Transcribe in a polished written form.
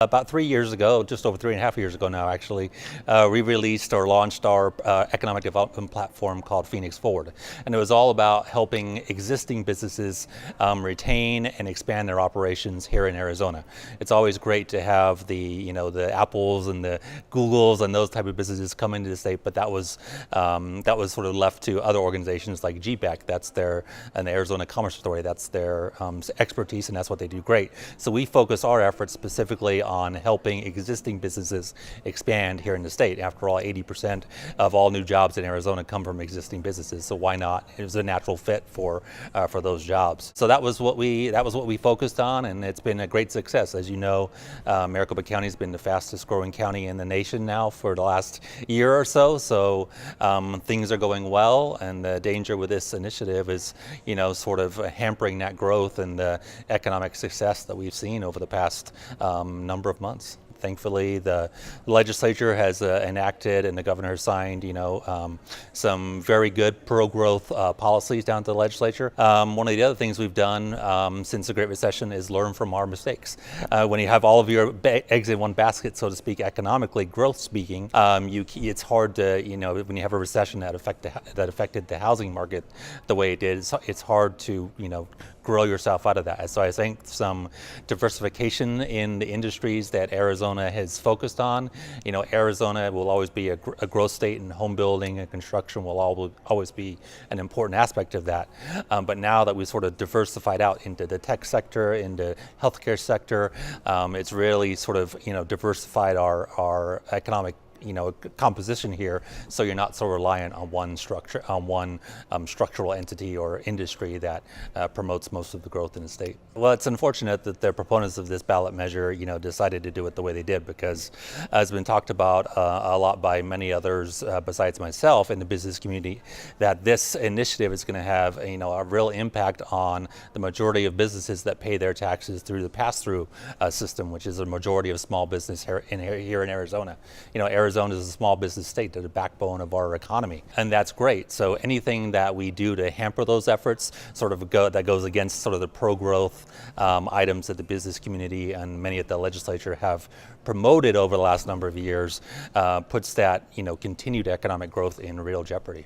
About 3 years ago, just over 3.5 years ago now actually, we released or launched our economic development platform called Phoenix Forward. And it was all about helping existing businesses retain and expand their operations here in Arizona. It's always great to have the Apples and the Googles and those type of businesses come into the state, but that was sort of left to other organizations like GBEC. And the Arizona Commerce Authority, that's their expertise, and that's what they do great. So we focus our efforts specifically on helping existing businesses expand here in the state. After all, 80% of all new jobs in Arizona come from existing businesses. So why not? It was a natural fit for those jobs. So that was what we focused on, and it's been a great success. As you know, Maricopa County has been the fastest growing county in the nation now for the last year or so. So things are going well, and the danger with this initiative is, sort of hampering that growth and the economic success that we've seen over the past number of months. Thankfully, the legislature has enacted and the governor has signed, some very good pro-growth policies down to the legislature. One of the other things we've done since the Great Recession is learn from our mistakes. When you have all of your eggs in one basket, so to speak, economically, growth speaking, it's hard to, when you have a recession that affected the housing market the way it did, it's hard to, grow yourself out of that. So I think some diversification in the industries that Arizona has focused on. Arizona will always be a growth state, and home building and construction will always be an important aspect of that. But now that we've sort of diversified out into the tech sector, into healthcare sector, it's really sort of diversified our economic composition here, so you're not so reliant on one structural entity or industry that promotes most of the growth in the state. Well, it's unfortunate that the proponents of this ballot measure, decided to do it the way they did, because as been talked about a lot by many others besides myself in the business community, that this initiative is going to have a real impact on the majority of businesses that pay their taxes through the pass-through system, which is a majority of small business here in Arizona. Arizona is a small business state. They're the backbone of our economy, and that's great. So anything that we do to hamper those efforts that goes against sort of the pro-growth items that the business community and many at the legislature have promoted over the last number of years puts that continued economic growth in real jeopardy.